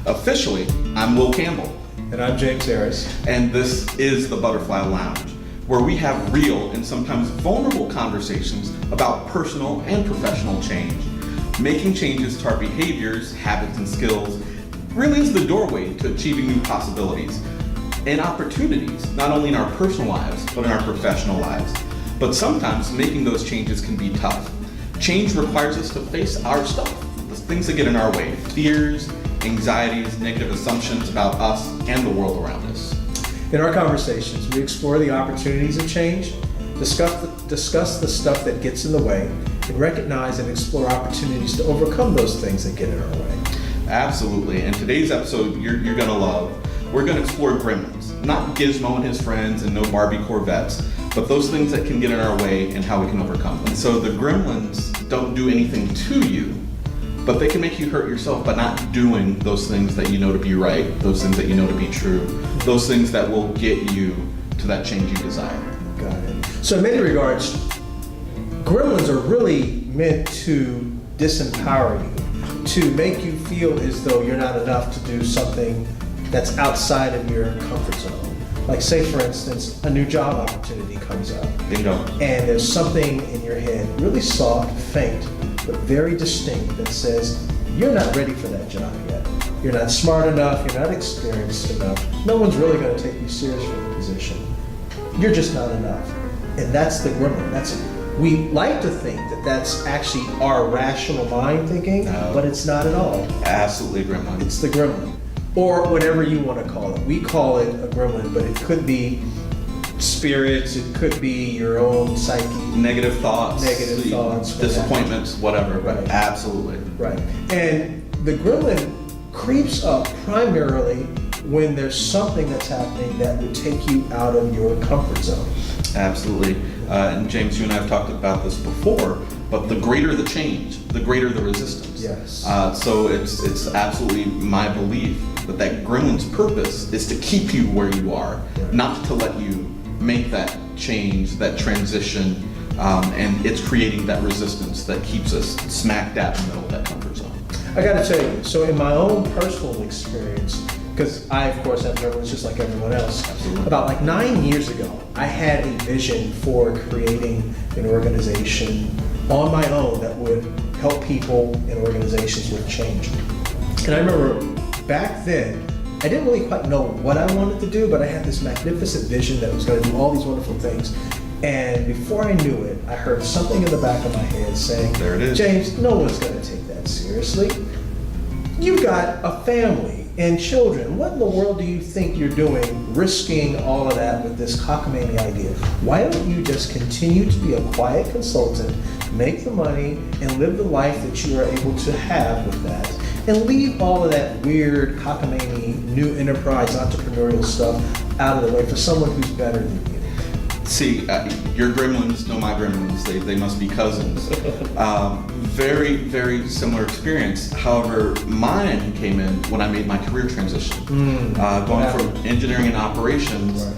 Officially, I'm Will Campbell. And I'm James Harris. And this is the Butterfly Lounge, where we have real and sometimes vulnerable conversations about personal and professional change. Making changes to our behaviors, habits, and skills really is the doorway to achieving new possibilities and opportunities, not only in our personal lives, but in our professional lives. But sometimes making those changes can be tough. Change requires us to face our stuff, the things that get in our way, fears, anxieties, negative assumptions about us and the world around us. In our conversations, we explore the opportunities of change, discuss the stuff that gets in the way, and recognize and explore opportunities to overcome those things that get in our way. Absolutely. And today's episode, you're gonna love. We're gonna explore Gremlins, not Gizmo and his friends and no Barbie Corvettes, but those things that can get in our way and how we can overcome them. And so the Gremlins don't do anything to you, but they can make you hurt yourself by not doing those things that you know to be right, those things that you know to be true, those things that will get you to that change you desire. Got it. So in many regards, Gremlins are really meant to disempower you, to make you feel as though you're not enough to do something that's outside of your comfort zone. Like say for instance, a new job opportunity comes up. Bingo. And there's something in your head, really soft, faint, but very distinct that says, you're not ready for that job yet. You're not smart enough, you're not experienced enough. No one's really gonna take you serious for the position. You're just not enough. And that's the gremlin. We like to think that that's actually our rational mind thinking, but it's not at all. Absolutely gremlin. It's the gremlin. Or whatever you want to call it. We call it a gremlin, but it could be spirits, it could be your own psyche. Negative thoughts, Disappointments, whatever. Right. Absolutely. Right. And the gremlin creeps up primarily when there's something that's happening that would take you out of your comfort zone. Absolutely. And James, you and I have talked about this before, but the greater the change, the greater the resistance. Yes. So it's absolutely my belief that gremlin's purpose is to keep you where you are, right, not to let you make that change, that transition, and it's creating that resistance that keeps us smack dab in the middle of that comfort zone. I gotta tell you, so in my own personal experience, because I of course have gremlins just like everyone else, Absolutely. About like 9 years ago, I had a vision for creating an organization on my own that would help people and organizations with change. And I remember back then, I didn't really quite know what I wanted to do, but I had this magnificent vision that was going to do all these wonderful things. And before I knew it, I heard something in the back of my head saying, there it is. James, no one's going to take that seriously. You've got a family and children. What in the world do you think you're doing, risking all of that with this cockamamie idea? Why don't you just continue to be a quiet consultant, make the money, and live the life that you are able to have with that, and leave all of that weird cockamamie new enterprise entrepreneurial stuff out of the way for someone who's better than you? See, your gremlins know my gremlins. They must be cousins. Very, very similar experience. However, mine came in when I made my career transition. Going from engineering and operations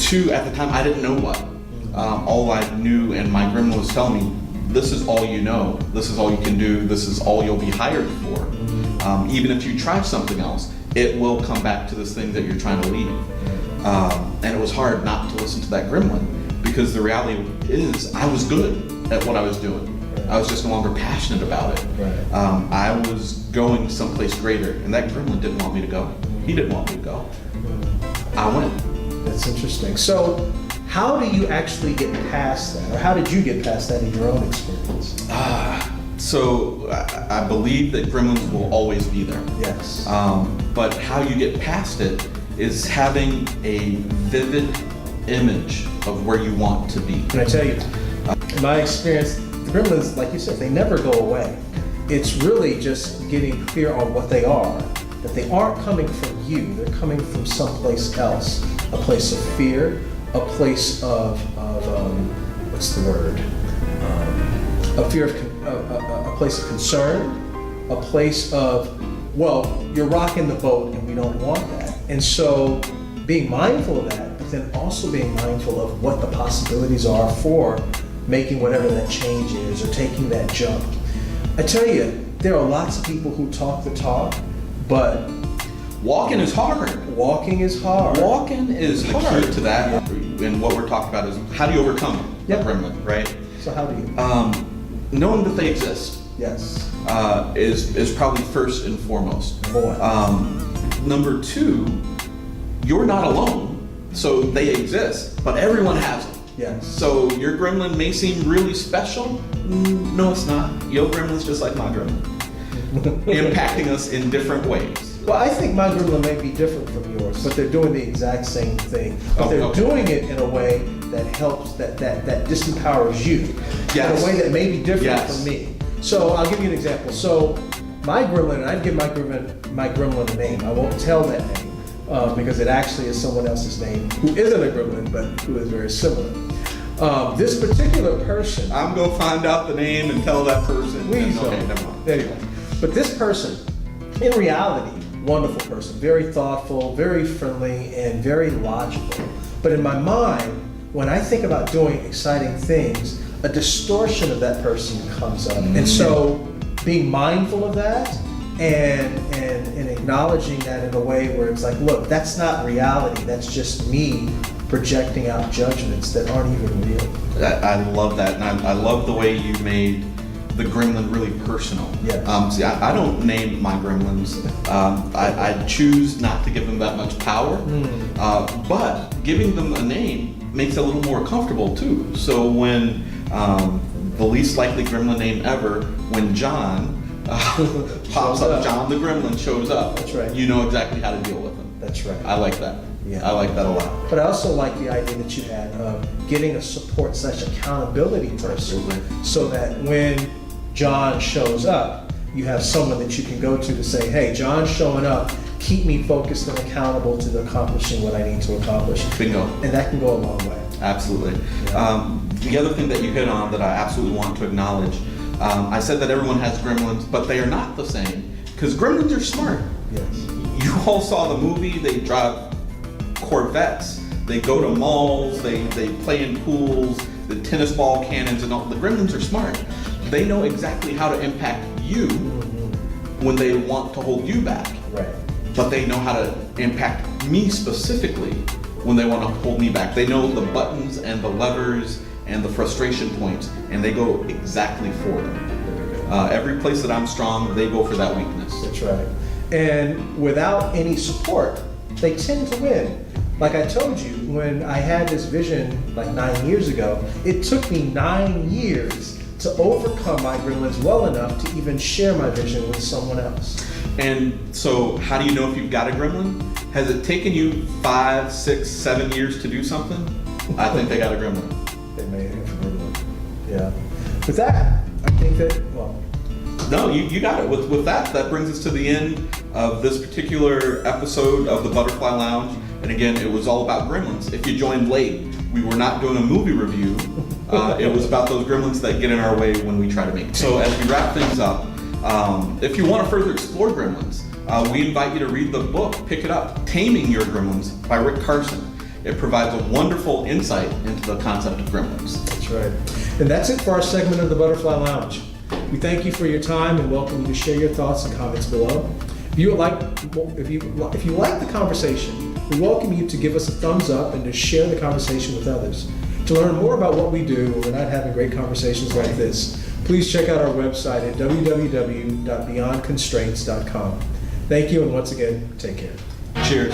to, at the time, I didn't know what. All I knew, and my gremlin was telling me, this is all you know, this is all you can do, this is all you'll be hired for. Even if you try something else, it will come back to this thing that you're trying to leave. And it was hard not to listen to that gremlin, because the reality is I was good at what I was doing. I was just no longer passionate about it. I was going someplace greater, and that gremlin didn't want me to go. He didn't want me to go. I went. That's interesting. So how do you actually get past that? Or how did you get past that in your own experience? So I believe that gremlins will always be there. Yes. But how you get past it is having a vivid image of where you want to be. Can I tell you, in my experience, the gremlins, like you said, they never go away. It's really just getting clear on what they are, that they aren't coming from you, they're coming from someplace else, a place of fear, a place of what's the word? A fear of, a place of concern, a place of, well, you're rocking the boat and we don't want that. And so being mindful of that, but then also being mindful of what the possibilities are for making whatever that change is or taking that jump. I tell you, there are lots of people who talk the talk, but Walking is hard. Walking is hard. Walking is The hard key. to that. And what we're talking about is how do you overcome a Yep. gremlin, right? So how do you? Knowing that they exist Yes. is probably first and foremost. Boy. Number two, you're not alone, so they exist, but everyone has them. Yes. So your gremlin may seem really special. No, it's not. Your gremlin's just like my gremlin, impacting us in different ways. Well, I think my gremlin may be different from yours, but they're doing the exact same thing. But Oh, they're okay. doing it in a way that helps, that disempowers you. Yes. In a way that may be different Yes. from me. So I'll give you an example. So my gremlin, and I'd give my gremlin a name. I won't tell that name because it actually is someone else's name who isn't a gremlin, but who is very similar. This particular person, I'm gonna find out the name and tell that person. please Okay, don't. never mind. Anyway, but this person, in reality, wonderful person, very thoughtful, very friendly, and very logical. But in my mind, when I think about doing exciting things, a distortion of that person comes up. And so being mindful of that and acknowledging that in a way where it's like, look, that's not reality, that's just me projecting out judgments that aren't even real. I love that, and I love the way you made the gremlin really personal. Yes. See, I don't name my gremlins. I choose not to give them that much power, but giving them a name makes it a little more comfortable too. So when the least likely gremlin name ever, when John pops up, John the gremlin shows up. That's right. You know exactly how to deal with him. That's right. I like that. Yeah. I like that a lot. But I also like the idea that you had of getting a support/accountability person, Absolutely. so that when John shows up, you have someone that you can go to say, hey, John's showing up, keep me focused and accountable to accomplishing what I need to accomplish. Bingo. And that can go a long way. Absolutely. Yeah. The other thing that you hit on that I absolutely want to acknowledge, I said that everyone has gremlins, but they are not the same, because gremlins are smart. Yes. You all saw the movie, they drive Corvettes, they go to malls, they play in pools, the tennis ball cannons and all. The gremlins are smart. They know exactly how to impact you when they want to hold you back. Right. But they know how to impact me specifically when they want to hold me back. They know the buttons and the levers and the frustration points, and they go exactly for them. Every place that I'm strong, they go for that weakness. That's right. And without any support, they tend to win. Like I told you, when I had this vision like 9 years ago, it took me 9 years to overcome my gremlins well enough to even share my vision with someone else. And so, how do you know if you've got a gremlin? Has it taken you 5, 6, 7 years to do something? I think they got a gremlin. They made it for gremlin. Yeah. With that, I think that, well, No, you got it. With that brings us to the end of this particular episode of the Butterfly Lounge. And again, it was all about gremlins. If you joined late, we were not doing a movie review. It was about those gremlins that get in our way when we try to make. So as we wrap things up, if you want to further explore gremlins, we invite you to read the book, pick it up, Taming Your Gremlins by Rick Carson. It provides a wonderful insight into the concept of gremlins. that's right. And that's it for our segment of the Butterfly Lounge. We thank you for your time and welcome you to share your thoughts and comments below. If you like the conversation, we welcome you to give us a thumbs up and to share the conversation with others. To learn more about what we do when we're not having great conversations like this, please check out our website at www.beyondconstraints.com. Thank you, and once again, take care. Cheers.